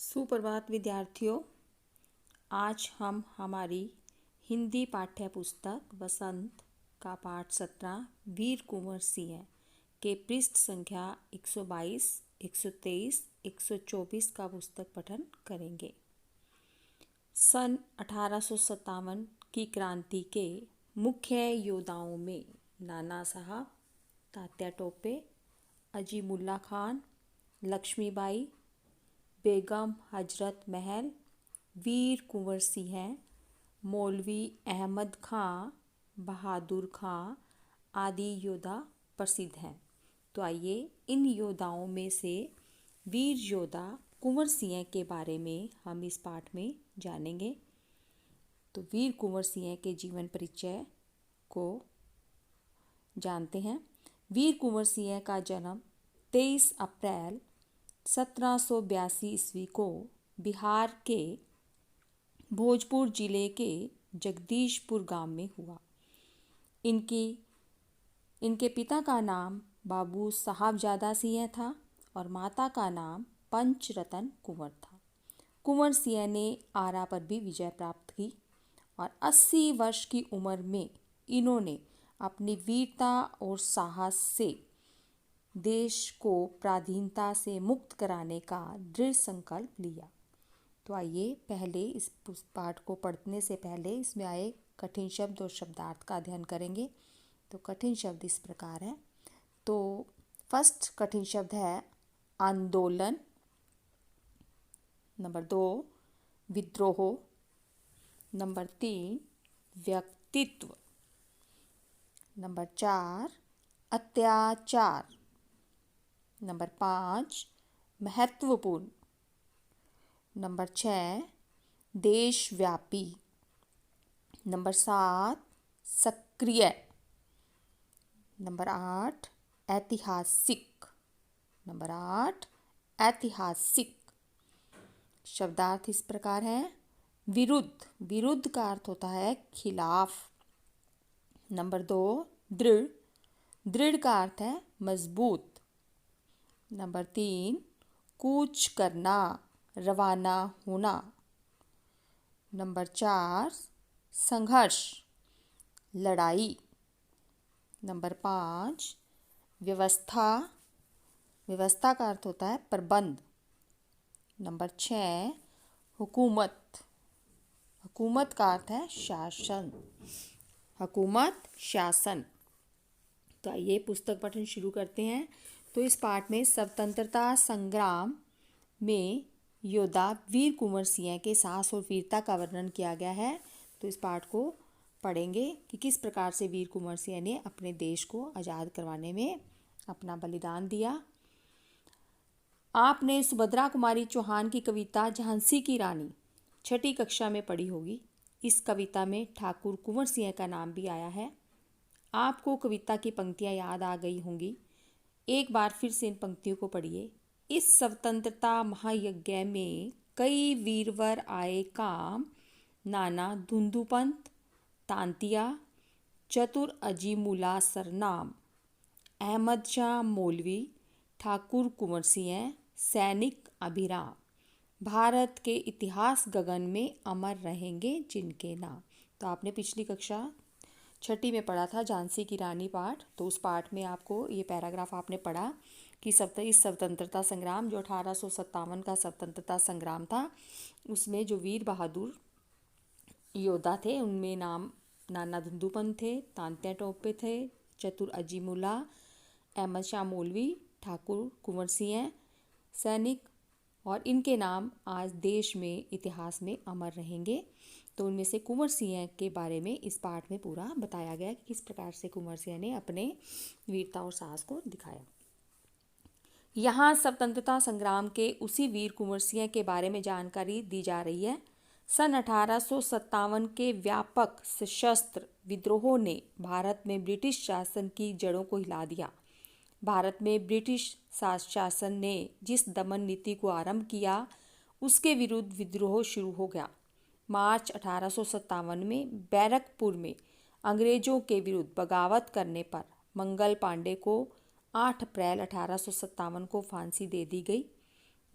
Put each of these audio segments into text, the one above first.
सुप्रभात विद्यार्थियों। आज हम हमारी हिंदी पाठ्य पुस्तक वसंत का पाठ 17 वीर कुंवर सिंह के पृष्ठ संख्या 122, 123, 124 का पुस्तक पठन करेंगे। सन 1857 की क्रांति के मुख्य योद्धाओं में नाना साहब, तात्या टोपे, अजीमुल्ला खान, लक्ष्मीबाई, बेगम हजरत महल, वीर कुंवर सिंह, मौलवी अहमद खां, बहादुर खां आदि योद्धा प्रसिद्ध हैं। तो आइए इन योद्धाओं में से वीर योद्धा कुंवर सिंह के बारे में हम इस पाठ में जानेंगे। तो वीर कुंवर सिंह के जीवन परिचय को जानते हैं। वीर कुंवर सिंह का जन्म 23 अप्रैल 1782 ईस्वी को बिहार के भोजपुर जिले के जगदीशपुर गांव में हुआ। इनके पिता का नाम बाबू साहबजादा सिंह था और माता का नाम पंचरतन कुंवर था। कुंवर सिंह ने आरा पर भी विजय प्राप्त की और 80 वर्ष की उम्र में इन्होंने अपनी वीरता और साहस से देश को पराधीनता से मुक्त कराने का दृढ़ संकल्प लिया। तो आइए पहले इस पाठ को पढ़ने से पहले इसमें आए कठिन शब्द और शब्दार्थ का अध्ययन करेंगे। तो कठिन शब्द इस प्रकार है। तो फर्स्ट कठिन शब्द है आंदोलन, नंबर 2 विद्रोह, नंबर 3 व्यक्तित्व, नंबर 4 अत्याचार, नंबर 5 महत्वपूर्ण, नंबर 6 देशव्यापी, नंबर 7 सक्रिय, नंबर 8 ऐतिहासिक, नंबर 8 ऐतिहासिक। शब्दार्थ इस प्रकार है। विरुद्ध, विरुद्ध का अर्थ होता है खिलाफ। नंबर 2 दृढ़, दृढ़ का अर्थ है मजबूत। नंबर 3 कूच करना, रवाना होना। नंबर 4 संघर्ष, लड़ाई। नंबर 5 व्यवस्था, व्यवस्था का अर्थ होता है प्रबंध। नंबर 6 हुकूमत, हुकूमत का अर्थ है शासन, हुकूमत शासन। तो आइए पुस्तक पठन शुरू करते हैं। तो इस पाठ में स्वतंत्रता संग्राम में योद्धा वीर कुंवर सिंह के साहस और वीरता का वर्णन किया गया है। तो इस पाठ को पढ़ेंगे कि किस प्रकार से वीर कुंवर सिंह ने अपने देश को आज़ाद करवाने में अपना बलिदान दिया। आपने सुभद्रा कुमारी चौहान की कविता झांसी की रानी छठी कक्षा में पढ़ी होगी। इस कविता में ठाकुर कुंवर सिंह का नाम भी आया है। आपको कविता की पंक्तियाँ याद आ गई होंगी। एक बार फिर से इन पंक्तियों को पढ़िए। इस स्वतंत्रता महायज्ञ में कई वीरवर आए काम, नाना धुंधुपंत, तांतिया, चतुर अजीमुला सरनाम, अहमद शाह मौलवी, ठाकुर कुंवर सिंह, सैनिक अभिराम, भारत के इतिहास गगन में अमर रहेंगे जिनके नाम। तो आपने पिछली कक्षा छठी में पढ़ा था झांसी की रानी पाठ। तो उस पाठ में आपको ये पैराग्राफ आपने पढ़ा कि इस स्वतंत्रता संग्राम जो 1857 का स्वतंत्रता संग्राम था, उसमें जो वीर बहादुर योद्धा थे उनमें नाम नाना धुंधुपंत थे, तांत्या टोपे थे, चतुर अजीमुल्ला, अहमद शाह मौलवी, ठाकुर कुंवर सिंह, सैनिक, और इनके नाम आज देश में इतिहास में अमर रहेंगे। तो उनमें से कुंवर सिंह के बारे में इस पाठ में पूरा बताया गया कि किस प्रकार से कुंवर सिंह ने अपने वीरता और साहस को दिखाया। यहाँ स्वतंत्रता संग्राम के उसी वीर कुंवर सिंह के बारे में जानकारी दी जा रही है। सन 1857 के व्यापक सशस्त्र विद्रोहों ने भारत में ब्रिटिश शासन की जड़ों को हिला दिया। भारत में ब्रिटिश शासन ने जिस दमन नीति को आरंभ किया, उसके विरुद्ध विद्रोह शुरू हो गया। मार्च 1857 में बैरकपुर में अंग्रेजों के विरुद्ध बगावत करने पर मंगल पांडे को 8 अप्रैल 1857 को फांसी दे दी गई।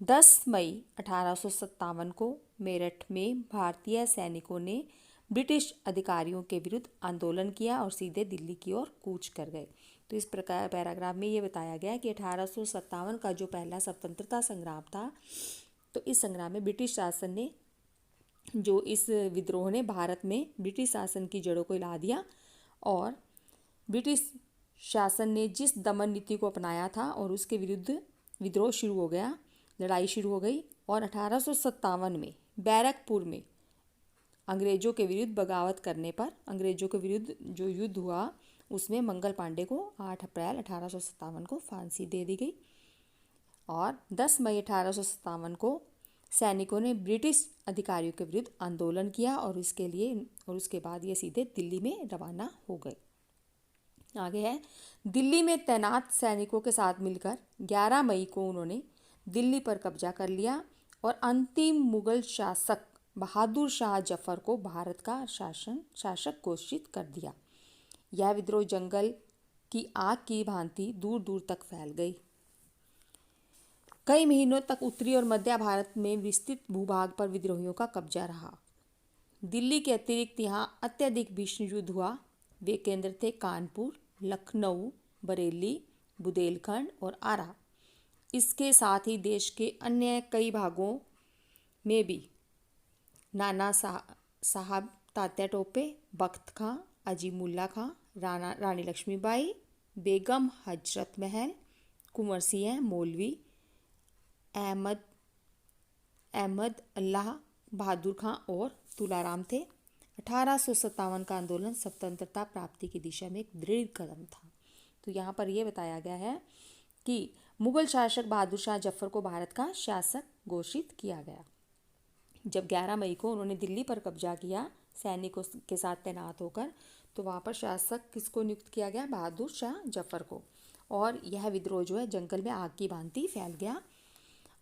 10 मई 1857 को मेरठ में भारतीय सैनिकों ने ब्रिटिश अधिकारियों के विरुद्ध आंदोलन किया और सीधे दिल्ली की ओर कूच कर गए। तो इस प्रकार पैराग्राफ में ये बताया गया कि 1857 का जो पहला स्वतंत्रता संग्राम था, तो इस संग्राम में ब्रिटिश शासन ने, जो इस विद्रोह ने भारत में ब्रिटिश शासन की जड़ों को हिला दिया और ब्रिटिश शासन ने जिस दमन नीति को अपनाया था और उसके विरुद्ध विद्रोह शुरू हो गया, लड़ाई शुरू हो गई। और 1857 में बैरकपुर में अंग्रेजों के विरुद्ध बगावत करने पर अंग्रेजों के विरुद्ध जो युद्ध हुआ, उसमें मंगल पांडे को 8 अप्रैल 1857 को फांसी दे दी गई। और 10 मई 1857 को सैनिकों ने ब्रिटिश अधिकारियों के विरुद्ध आंदोलन किया और उसके बाद ये सीधे दिल्ली में रवाना हो गए। आगे है, दिल्ली में तैनात सैनिकों के साथ मिलकर 11 मई को उन्होंने दिल्ली पर कब्जा कर लिया और अंतिम मुगल शासक बहादुर शाह जफर को भारत का शासक घोषित कर दिया। यह विद्रोह जंगल की आग की भांति दूर दूर तक फैल गई। कई महीनों तक उत्तरी और मध्य भारत में विस्तृत भूभाग पर विद्रोहियों का कब्जा रहा। दिल्ली के अतिरिक्त यहाँ अत्यधिक भीषण युद्ध हुआ। वे केंद्र थे कानपुर, लखनऊ, बरेली, बुंदेलखंड और आरा। इसके साथ ही देश के अन्य कई भागों में भी नाना साहब तात्या टोपे, बख्त खां, अजीमुल्ला खां, रानी लक्ष्मीबाई, बेगम हजरत महल, कुंवर सिंह, मौलवी अहमद अल्लाह बहादुर खां और तुलाराम थे। 1857 का आंदोलन स्वतंत्रता प्राप्ति की दिशा में एक दृढ़ कदम था। तो यहाँ पर यह बताया गया है कि मुगल शासक बहादुर शाह जफर को भारत का शासक घोषित किया गया। जब 11 मई को उन्होंने दिल्ली पर कब्जा किया सैनिकों के साथ तैनात होकर, तो वहाँ पर शासक किसको नियुक्त किया गया? बहादुर शाह जफर को। और यह विद्रोह जो है जंगल में आग की भांति फैल गया।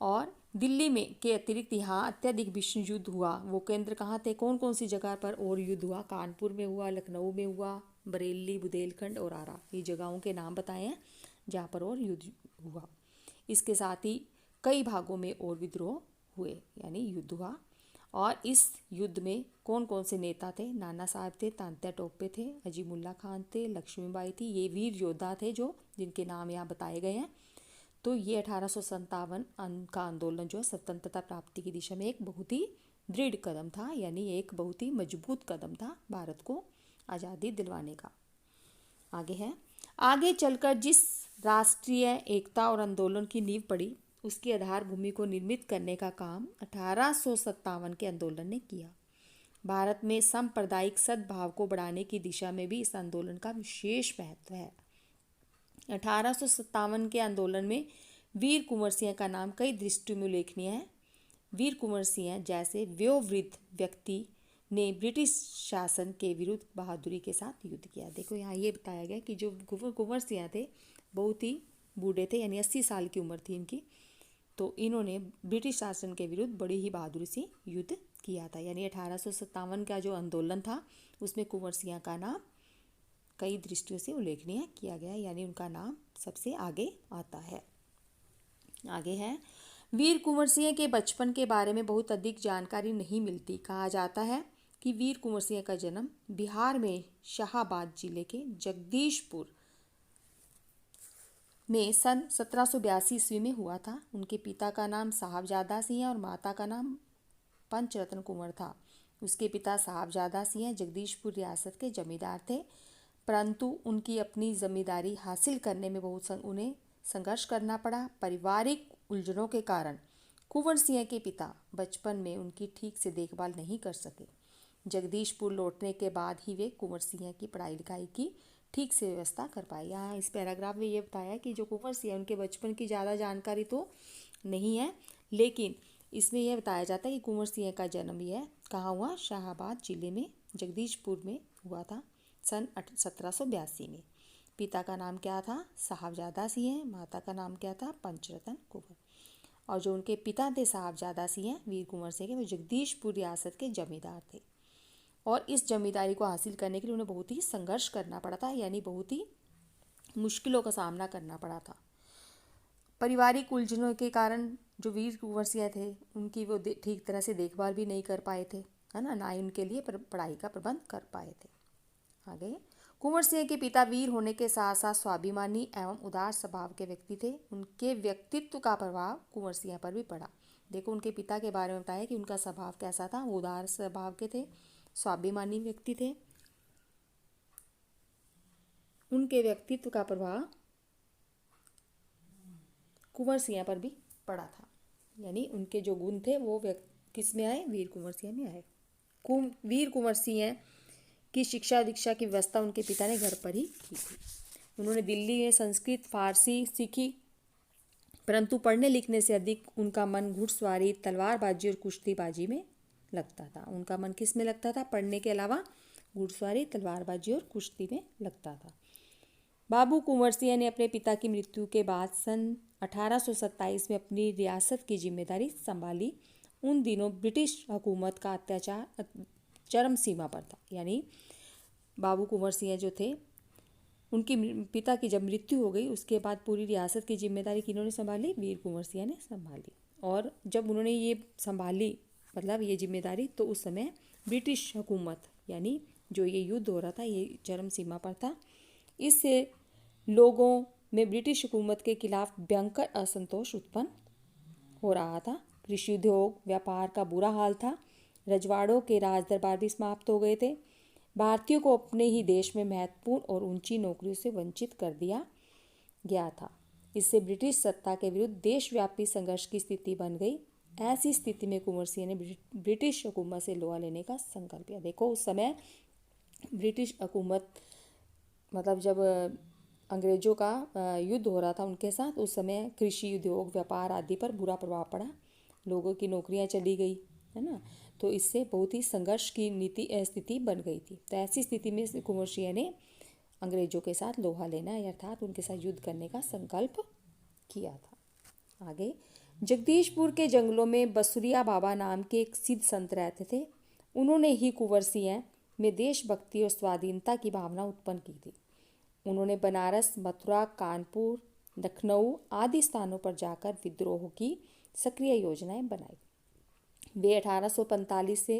और दिल्ली में के अतिरिक्त यहाँ अत्यधिक भीषण युद्ध हुआ। वो केंद्र कहाँ थे, कौन कौन सी जगह पर और युद्ध हुआ? कानपुर में हुआ, लखनऊ में हुआ, बरेली, बुंदेलखंड और आरा, ये जगहों के नाम बताए हैं जहाँ पर और युद्ध हुआ। इसके साथ ही कई भागों में और विद्रोह हुए, यानी युद्ध हुआ। और इस युद्ध में कौन कौन से नेता थे? नाना साहब थे, तात्या टोपे थे, अजीमुल्ला खान थे, लक्ष्मीबाई थी। ये वीर योद्धा थे जो जिनके नाम यहाँ बताए गए हैं। तो ये 1857 का आंदोलन जो है स्वतंत्रता प्राप्ति की दिशा में एक बहुत ही दृढ़ कदम था, यानी एक बहुत ही मजबूत कदम था भारत को आज़ादी दिलवाने का। आगे है, आगे चलकर जिस राष्ट्रीय एकता और आंदोलन की नींव पड़ी, उसकी आधार भूमि को निर्मित करने का काम 1857 के आंदोलन ने किया। भारत में सांप्रदायिक सद्भाव को बढ़ाने की दिशा में भी इस आंदोलन का विशेष महत्व है। 1857 के आंदोलन में वीर कुंवर सिंह का नाम कई दृष्टियों में उल्लेखनीय है। वीर कुंवर सिंह जैसे वयोवृद्ध व्यक्ति ने ब्रिटिश शासन के विरुद्ध बहादुरी के साथ युद्ध किया। देखो यहाँ ये बताया गया कि जो कुंवर सिंह थे बहुत ही बूढ़े थे, यानी 80 साल की उम्र थी इनकी। तो इन्होंने ब्रिटिश शासन के विरुद्ध बड़ी ही बहादुरी से युद्ध किया था। यानी 1857 का जो आंदोलन था उसमें कुंवर सिंह का नाम कई दृष्टियों से उल्लेखनीय किया गया, यानी उनका नाम सबसे आगे आता है। आगे है, वीर कुंवर सिंह के बचपन के बारे में बहुत अधिक जानकारी नहीं मिलती। कहा जाता है कि वीर कुंवर सिंह का जन्म बिहार में शाहाबाद जिले के जगदीशपुर में सन 1782 ईस्वी में हुआ था। उनके पिता का नाम साहबजादा सिंह और माता का नाम पंचरत्न कुंवर था। उसके पिता साहबजादा सिंह जगदीशपुर रियासत के जमींदार थे, परंतु उनकी अपनी जमींदारी हासिल करने में उन्हें संघर्ष करना पड़ा। पारिवारिक उलझनों के कारण कुंवर सिंह के पिता बचपन में उनकी ठीक से देखभाल नहीं कर सके। जगदीशपुर लौटने के बाद ही वे कुंवर सिंह की पढ़ाई लिखाई की ठीक से व्यवस्था कर पाए। यहाँ इस पैराग्राफ में ये बताया कि जो कुंवर सिंह उनके बचपन की ज़्यादा जानकारी तो नहीं है, लेकिन इसमें यह बताया जाता है कि कुंवर सिंह का जन्म यह कहाँ हुआ? शाहाबाद जिले में जगदीशपुर में हुआ था सन 1782 में। पिता का नाम क्या था? साहबजादा सिंह। माता का नाम क्या था? पंचरत्न कुंवर। और जो उनके पिता थे साहबजादा सिंह वीर कुंवर सिंह के, वो जगदीशपुर रियासत के जमींदार थे। और इस जमींदारी को हासिल करने के लिए उन्हें बहुत ही संघर्ष करना पड़ा था, यानी बहुत ही मुश्किलों का सामना करना पड़ा था। पारिवारिक उलझनों के कारण जो वीर कुंवर सिंह थे उनकी वो ठीक तरह से देखभाल भी नहीं कर पाए थे, है ना ही उनके लिए पढ़ाई का प्रबंध कर पाए थे। आगे, कुंवर सिंह के पिता वीर होने के साथ साथ स्वाभिमानी एवं उदार स्वभाव के व्यक्ति थे। उनके व्यक्तित्व का प्रभाव कुंवर सिंह पर भी पड़ा। देखो उनके पिता के बारे में बताया कि उनका स्वभाव कैसा था, वो उदार स्वभाव के थे, स्वाभिमानी व्यक्ति थे। उनके व्यक्तित्व का प्रभाव कुंवर सिंह पर भी पड़ा था, यानी उनके जो गुण थे वो किस में आए, वीर कुंवर सिंह में आए। वीर कुंवर सिंह की शिक्षा दीक्षा की व्यवस्था उनके पिता ने घर पर ही की थी। उन्होंने दिल्ली में संस्कृत फारसी सीखी, परंतु पढ़ने लिखने से अधिक उनका मन घुड़सवारी, तलवारबाजी और कुश्तीबाजी में लगता था। उनका मन किस में लगता था, पढ़ने के अलावा घुड़सवारी, तलवारबाजी और कुश्ती में लगता था। बाबू कुंवर सिंह ने अपने पिता की मृत्यु के बाद सन 1827 में अपनी रियासत की जिम्मेदारी संभाली। उन दिनों ब्रिटिश हुकूमत का अत्याचार चरम सीमा पर था, यानी बाबू कुंवर सिंह जो थे उनकी पिता की जब मृत्यु हो गई उसके बाद पूरी रियासत की जिम्मेदारी किन्होंने संभाली, वीर कुंवर सिंह ने संभाली। और जब उन्होंने ये संभाली मतलब ये जिम्मेदारी, तो उस समय ब्रिटिश हुकूमत यानी जो ये युद्ध हो रहा था ये चरम सीमा पर था। इससे लोगों में ब्रिटिश हुकूमत के खिलाफ भयंकर असंतोष उत्पन्न हो रहा था। कृषि उद्योग, व्यापार का बुरा हाल था। रजवाड़ों के राज दरबार भी समाप्त हो गए थे। भारतीयों को अपने ही देश में महत्वपूर्ण और ऊंची नौकरियों से वंचित कर दिया गया था। इससे ब्रिटिश सत्ता के विरुद्ध देशव्यापी संघर्ष की स्थिति बन गई। ऐसी स्थिति में कुंवर सिंह ने ब्रिटिश हुकूमत से लोहा लेने का संकल्प किया। देखो उस समय ब्रिटिश हुकूमत मतलब जब अंग्रेजों का युद्ध हो रहा था उनके साथ, उस समय कृषि उद्योग, व्यापार आदि पर बुरा प्रभाव पड़ा, लोगों की नौकरियां चली गई, है ना। तो इससे बहुत ही संघर्ष की स्थिति बन गई थी। तो ऐसी स्थिति में कुंवर सिंह ने अंग्रेजों के साथ लोहा लेना अर्थात उनके साथ युद्ध करने का संकल्प किया था। आगे, जगदीशपुर के जंगलों में बसुरिया बाबा नाम के एक सिद्ध संत रहते थे। उन्होंने ही कुंवर सिंह में देशभक्ति और स्वाधीनता की भावना उत्पन्न की थी। उन्होंने बनारस, मथुरा, कानपुर, लखनऊ आदि स्थानों पर जाकर विद्रोह की सक्रिय योजनाएं बनाई। वे 1845 से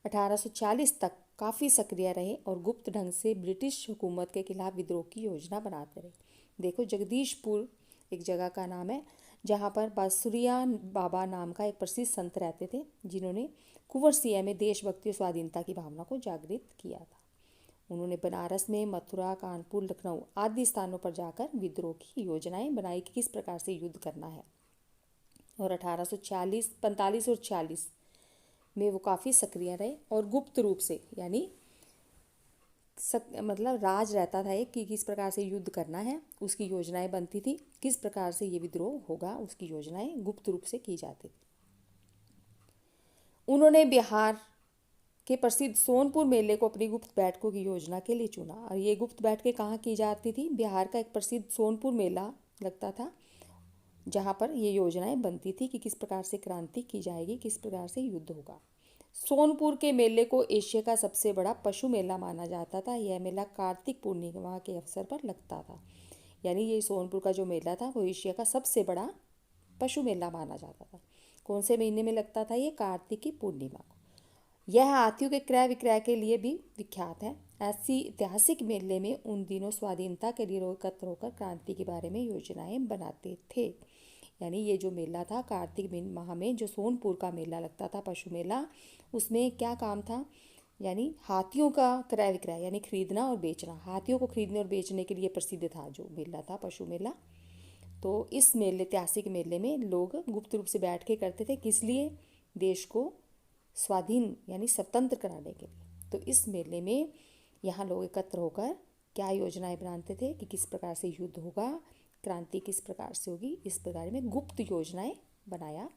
1840 तक काफ़ी सक्रिय रहे और गुप्त ढंग से ब्रिटिश हुकूमत के खिलाफ विद्रोह की योजना बनाते रहे। देखो जगदीशपुर एक जगह का नाम है जहाँ पर बासुरिया बाबा नाम का एक प्रसिद्ध संत रहते थे, जिन्होंने कुंवर सिंह में देशभक्ति और स्वाधीनता की भावना को जागृत किया था। उन्होंने बनारस में, मथुरा, कानपुर, लखनऊ आदि स्थानों पर जाकर विद्रोह की योजनाएं बनाई कि किस प्रकार से युद्ध करना है। और 1845 और 46 में वो काफ़ी सक्रिय रहे और गुप्त रूप से यानी मतलब राज रहता था कि किस प्रकार से युद्ध करना है, उसकी योजनाएं बनती थी, किस प्रकार से ये विद्रोह होगा उसकी योजनाएं गुप्त रूप से की जाती थी। उन्होंने बिहार के प्रसिद्ध सोनपुर मेले को अपनी गुप्त बैठकों की योजना के लिए चुना। और ये गुप्त बैठकें कहाँ की जाती थी, बिहार का एक प्रसिद्ध सोनपुर मेला लगता था जहाँ पर ये योजनाएं बनती थी कि किस प्रकार से क्रांति की जाएगी, किस प्रकार से युद्ध होगा। सोनपुर के मेले को एशिया का सबसे बड़ा पशु मेला माना जाता था। यह मेला कार्तिक पूर्णिमा के अवसर पर लगता था, यानी ये सोनपुर का जो मेला था वो एशिया का सबसे बड़ा पशु मेला माना जाता था। कौन से महीने में लगता था ये, कार्तिक की पूर्णिमा को। यह हाथियों के क्रय विक्रय के लिए भी विख्यात है। ऐसी ऐतिहासिक मेले में उन दिनों स्वाधीनता के लिए लोग एकत्र होकर क्रांति के बारे में योजनाएं बनाते थे। यानी ये जो मेला था कार्तिक माह में जो सोनपुर का मेला लगता था पशु मेला, उसमें क्या काम था, यानी हाथियों का क्रय विक्रय यानी खरीदना और बेचना। हाथियों को खरीदने और बेचने के लिए प्रसिद्ध था जो मेला था पशु मेला। तो इस मेले ऐतिहासिक मेले में लोग गुप्त रूप से बैठ के करते थे, किस लिए, देश को स्वाधीन यानी स्वतंत्र कराने के लिए। तो इस मेले में यहाँ लोग एकत्र होकर क्या योजनाएं बनाते थे कि किस प्रकार से युद्ध होगा, क्रांति किस प्रकार से होगी, इस प्रकार में गुप्त योजनाएं बनाया